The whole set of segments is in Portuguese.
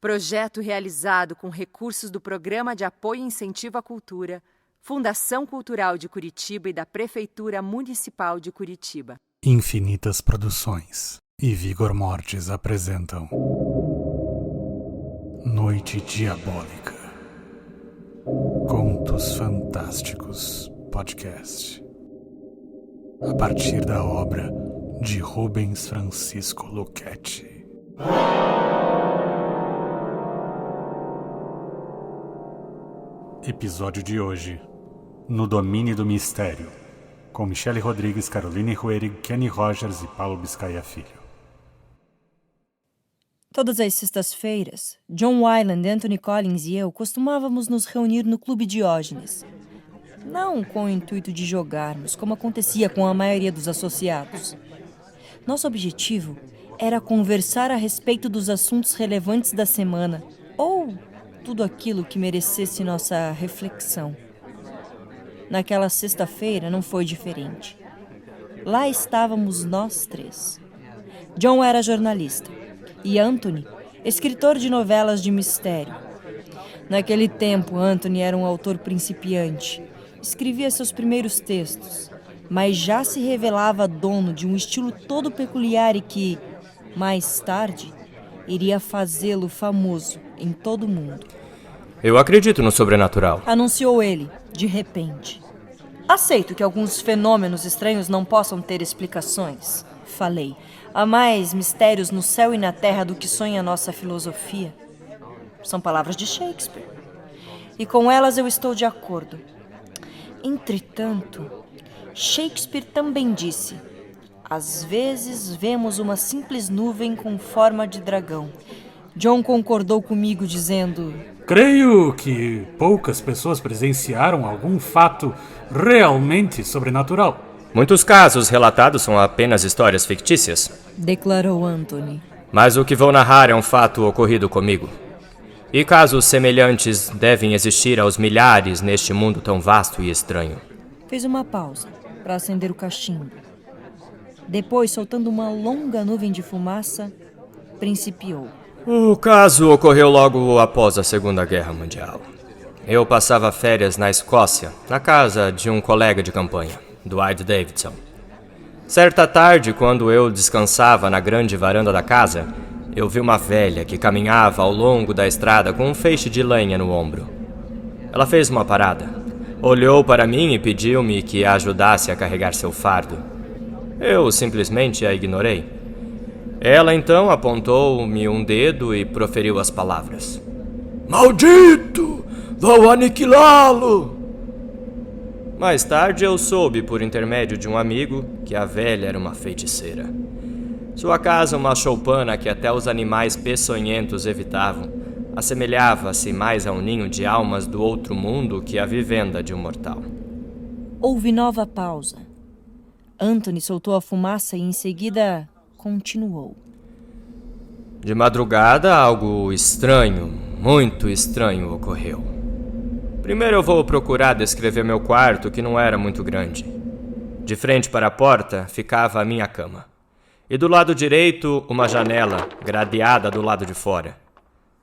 Projeto realizado com recursos do Programa de Apoio e Incentivo à Cultura, Fundação Cultural de Curitiba e da Prefeitura Municipal de Curitiba. Infinitas Produções e Vigor Mortis apresentam Noite Diabólica. Contos Fantásticos Podcast. A partir da obra de Rubens Francisco Lucchetti. Episódio de hoje: No Domínio do Mistério, com Michele Rodrigues, Caroline Ruerig, Kenny Rogers e Paulo Biscaia Filho. Todas as sextas-feiras, John Wyland, Anthony Collins e eu costumávamos nos reunir no Clube Diógenes. Não com o intuito de jogarmos, como acontecia com a maioria dos associados. Nosso objetivo era conversar a respeito dos assuntos relevantes da semana, ou tudo aquilo que merecesse nossa reflexão. Naquela sexta-feira não foi diferente. Lá estávamos nós três. John era jornalista e Anthony, escritor de novelas de mistério. Naquele tempo, Anthony era um autor principiante. Escrevia seus primeiros textos, mas já se revelava dono de um estilo todo peculiar e que, mais tarde, iria fazê-lo famoso em todo o mundo. Eu acredito no sobrenatural, anunciou ele, de repente. Aceito que alguns fenômenos estranhos não possam ter explicações, falei. Há mais mistérios no céu e na terra do que sonha a nossa filosofia. São palavras de Shakespeare. E com elas eu estou de acordo. Entretanto, Shakespeare também disse: às vezes vemos uma simples nuvem com forma de dragão. John concordou comigo dizendo: creio que poucas pessoas presenciaram algum fato realmente sobrenatural. Muitos casos relatados são apenas histórias fictícias, declarou Anthony. Mas o que vou narrar é um fato ocorrido comigo. E casos semelhantes devem existir aos milhares neste mundo tão vasto e estranho. Fez uma pausa para acender o cachimbo. Depois, soltando uma longa nuvem de fumaça, principiou. O caso ocorreu logo após a Segunda Guerra Mundial. Eu passava férias na Escócia, na casa de um colega de campanha, Dwight Davidson. Certa tarde, quando eu descansava na grande varanda da casa, eu vi uma velha que caminhava ao longo da estrada com um feixe de lenha no ombro. Ela fez uma parada, olhou para mim e pediu-me que a ajudasse a carregar seu fardo. Eu simplesmente a ignorei. Ela então apontou-me um dedo e proferiu as palavras: "Maldito! Vou aniquilá-lo!" Mais tarde eu soube, por intermédio de um amigo, que a velha era uma feiticeira. Sua casa, uma choupana que até os animais peçonhentos evitavam, assemelhava-se mais a um ninho de almas do outro mundo que a vivenda de um mortal. Houve nova pausa. Anthony soltou a fumaça e em seguida continuou. De madrugada, algo estranho, muito estranho ocorreu. Primeiro eu vou procurar descrever meu quarto, que não era muito grande. De frente para a porta ficava a minha cama. E do lado direito, uma janela, gradeada do lado de fora.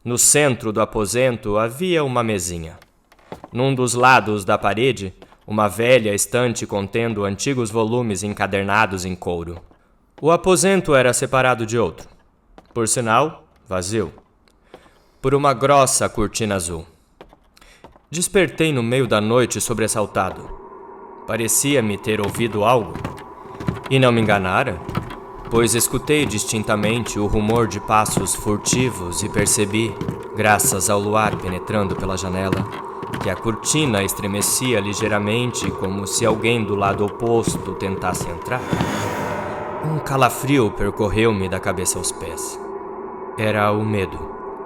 No centro do aposento havia uma mesinha. Num dos lados da parede, uma velha estante contendo antigos volumes encadernados em couro. O aposento era separado de outro, por sinal, vazio, por uma grossa cortina azul. Despertei no meio da noite sobressaltado. Parecia-me ter ouvido algo. E não me enganara, pois escutei distintamente o rumor de passos furtivos e percebi, graças ao luar penetrando pela janela, que a cortina estremecia ligeiramente como se alguém do lado oposto tentasse entrar. Um calafrio percorreu-me da cabeça aos pés. Era o medo,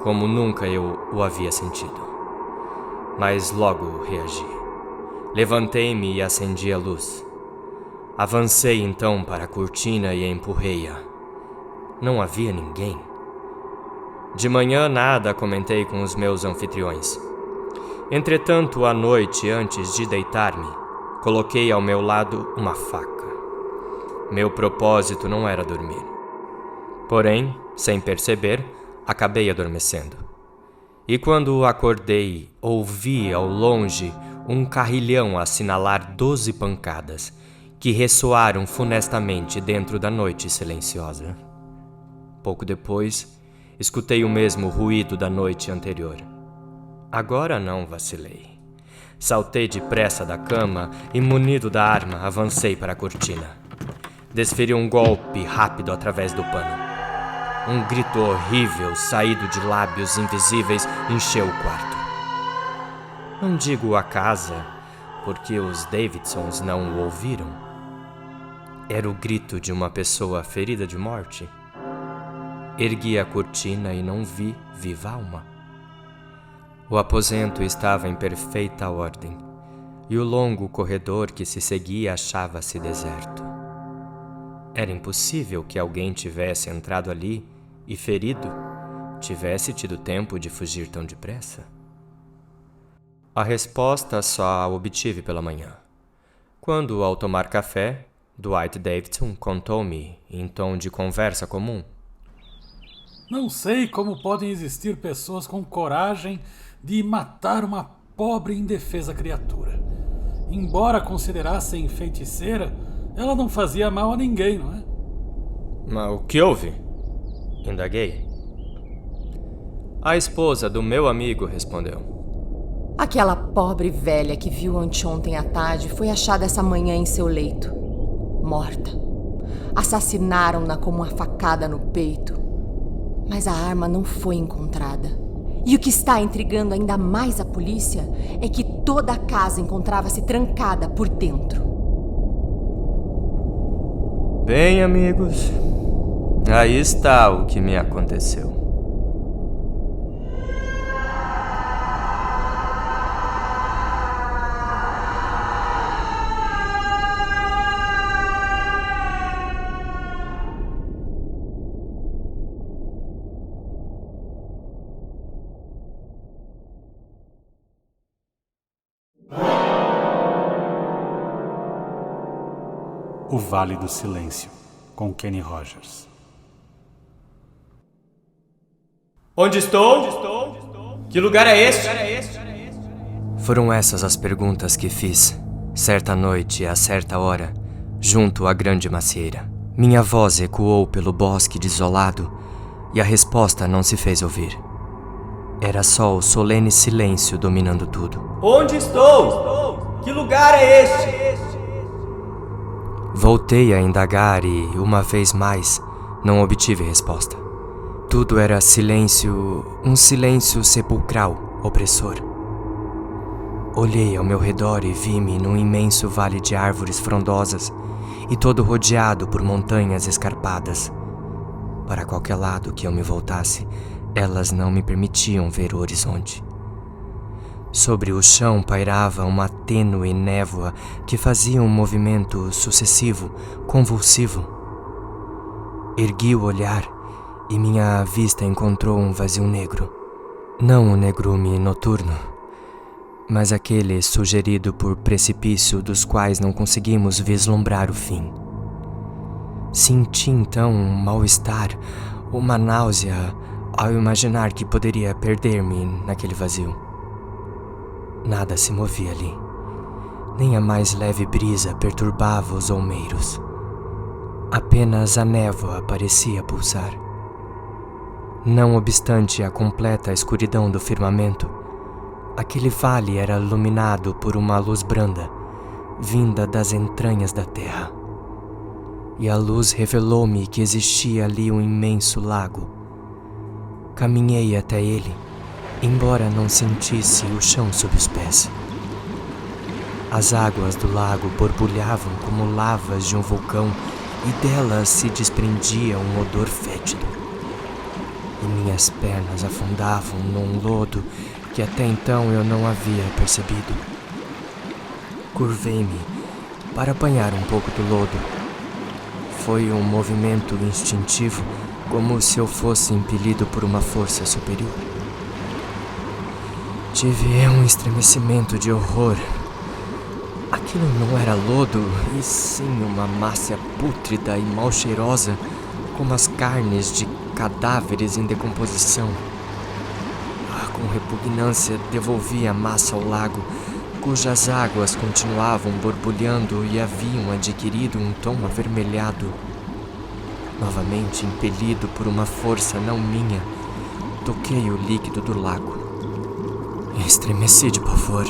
como nunca eu o havia sentido. Mas logo reagi. Levantei-me e acendi a luz. Avancei então para a cortina e empurrei-a. Não havia ninguém. De manhã nada comentei com os meus anfitriões. Entretanto, à noite, antes de deitar-me, coloquei ao meu lado uma faca. Meu propósito não era dormir. Porém, sem perceber, acabei adormecendo. E quando acordei, ouvi ao longe um carrilhão assinalar 12 pancadas, que ressoaram funestamente dentro da noite silenciosa. Pouco depois, escutei o mesmo ruído da noite anterior. Agora não vacilei. Saltei depressa da cama e, munido da arma, avancei para a cortina. Desferi um golpe rápido através do pano. Um grito horrível, saído de lábios invisíveis, encheu o quarto. Não digo a casa, porque os Davidsons não o ouviram. Era o grito de uma pessoa ferida de morte. Ergui a cortina e não vi viva alma. O aposento estava em perfeita ordem, e o longo corredor que se seguia achava-se deserto. Era impossível que alguém tivesse entrado ali e, ferido, tivesse tido tempo de fugir tão depressa. A resposta só a obtive pela manhã, quando, ao tomar café, Dwight Davidson contou-me, em tom de conversa comum: Não sei como podem existir pessoas com coragem de matar uma pobre e indefesa criatura. Embora considerassem feiticeira, ela não fazia mal a ninguém, não é? Mas o que houve? Indaguei. A esposa do meu amigo respondeu: Aquela pobre velha que viu anteontem à tarde foi achada essa manhã em seu leito, morta. Assassinaram-na com uma facada no peito, mas a arma não foi encontrada. E o que está intrigando ainda mais a polícia é que toda a casa encontrava-se trancada por dentro. Bem, amigos, aí está o que me aconteceu. O Vale do Silêncio, com Kenny Rogers. Onde estou? Que lugar é este? Foram essas as perguntas que fiz, certa noite, a certa hora, junto à grande macieira. Minha voz ecoou pelo bosque desolado e a resposta não se fez ouvir. Era só o solene silêncio dominando tudo. Onde estou? Que lugar é este? Voltei a indagar e, uma vez mais, não obtive resposta. Tudo era silêncio, um silêncio sepulcral, opressor. Olhei ao meu redor e vi-me num imenso vale de árvores frondosas e todo rodeado por montanhas escarpadas. Para qualquer lado que eu me voltasse, elas não me permitiam ver o horizonte. Sobre o chão pairava uma tênue névoa que fazia um movimento sucessivo, convulsivo. Ergui o olhar e minha vista encontrou um vazio negro. Não o negrume noturno, mas aquele sugerido por precipício dos quais não conseguimos vislumbrar o fim. Senti então um mal-estar, uma náusea, ao imaginar que poderia perder-me naquele vazio. Nada se movia ali. Nem a mais leve brisa perturbava os olmeiros. Apenas a névoa parecia pulsar. Não obstante a completa escuridão do firmamento, aquele vale era iluminado por uma luz branda, vinda das entranhas da terra. E a luz revelou-me que existia ali um imenso lago. Caminhei até ele, embora não sentisse o chão sob os pés. As águas do lago borbulhavam como lavas de um vulcão e delas se desprendia um odor fétido. E minhas pernas afundavam num lodo que até então eu não havia percebido. Curvei-me para apanhar um pouco do lodo. Foi um movimento instintivo, como se eu fosse impelido por uma força superior. Tive um estremecimento de horror. Aquilo não era lodo, e sim uma massa pútrida e mal cheirosa, como as carnes de cadáveres em decomposição. Com Com repugnância, devolvi a massa ao lago, cujas águas continuavam borbulhando e haviam adquirido um tom avermelhado. Novamente, impelido por uma força não minha, toquei o líquido do lago. Estremeci de pavor.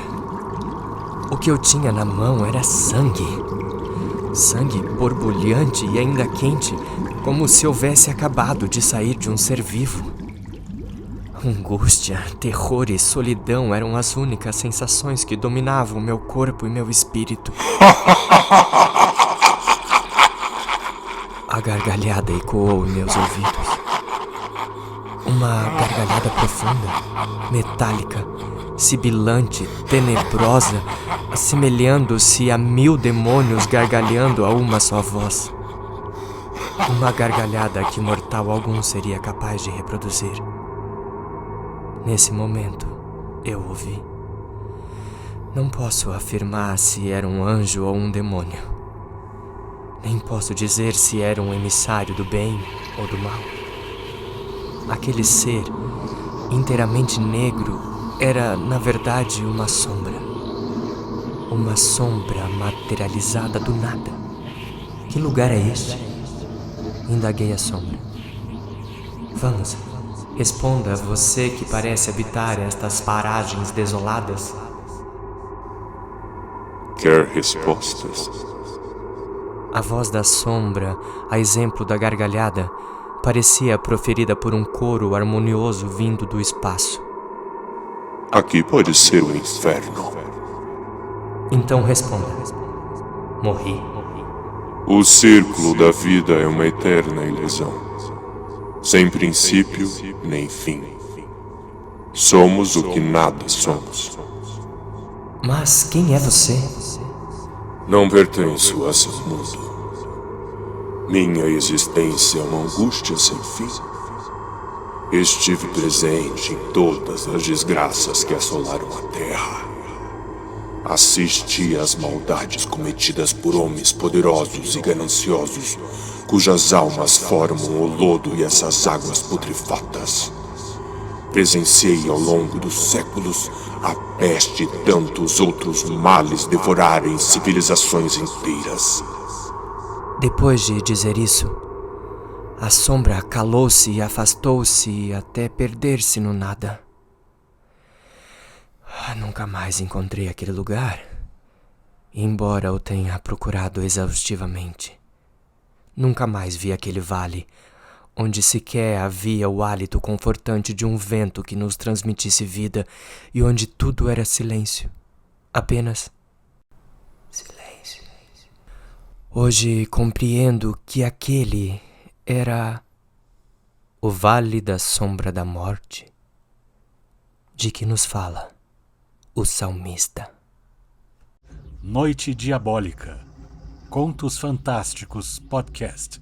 O que eu tinha na mão era sangue. Sangue borbulhante e ainda quente, como se houvesse acabado de sair de um ser vivo. Angústia, terror e solidão eram as únicas sensações que dominavam meu corpo e meu espírito. A gargalhada ecoou em meus ouvidos. Uma gargalhada profunda, metálica, sibilante, tenebrosa, assemelhando-se a 1000 demônios gargalhando a uma só voz. Uma gargalhada que mortal algum seria capaz de reproduzir. Nesse momento, eu ouvi. Não posso afirmar se era um anjo ou um demônio. Nem posso dizer se era um emissário do bem ou do mal. Aquele ser, inteiramente negro, era, na verdade, uma sombra. Uma sombra materializada do nada. Que lugar é este? Indaguei a sombra. Vamos, responda, você que parece habitar estas paragens desoladas. Quer respostas? A voz da sombra, a exemplo da gargalhada, parecia proferida por um coro harmonioso vindo do espaço. Aqui pode ser o inferno. Então responda. Morri. O círculo da vida é uma eterna ilusão, sem princípio nem fim. Somos o que nada somos. Mas quem é você? Não pertenço a seu mundo. Minha existência é uma angústia sem fim. Estive presente em todas as desgraças que assolaram a terra. Assisti às maldades cometidas por homens poderosos e gananciosos, cujas almas formam o lodo e essas águas putrefatas. Presenciei ao longo dos séculos a peste e tantos outros males devorarem civilizações inteiras. Depois de dizer isso, a sombra calou-se e afastou-se até perder-se no nada. Nunca mais encontrei aquele lugar, embora o tenha procurado exaustivamente. Nunca mais vi aquele vale, onde sequer havia o hálito confortante de um vento que nos transmitisse vida e onde tudo era silêncio. Apenas silêncio. Hoje compreendo que aquele era o Vale da Sombra da Morte, de que nos fala o salmista. Noite Diabólica. Contos Fantásticos Podcast.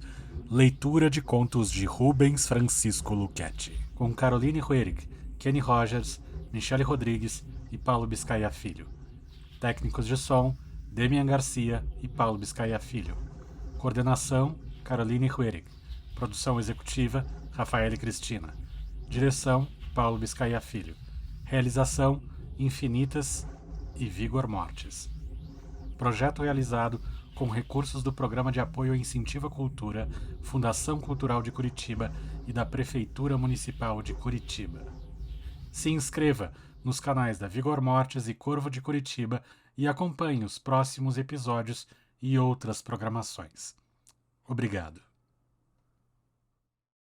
Leitura de contos de Rubens Francisco Luchetti. Com Caroline Ruerig, Kenny Rogers, Michele Rodrigues e Paulo Biscaia Filho. Técnicos de som, Demian Garcia e Paulo Biscaia Filho. Coordenação, Caroline Ruerig. Produção executiva, Rafael e Cristina. Direção, Paulo Biscaia Filho. Realização, Infinitas e Vigor Mortis. Projeto realizado com recursos do Programa de Apoio e Incentivo à Cultura, Fundação Cultural de Curitiba e da Prefeitura Municipal de Curitiba. Se inscreva nos canais da Vigor Mortis e Corvo de Curitiba e acompanhe os próximos episódios e outras programações. Obrigado.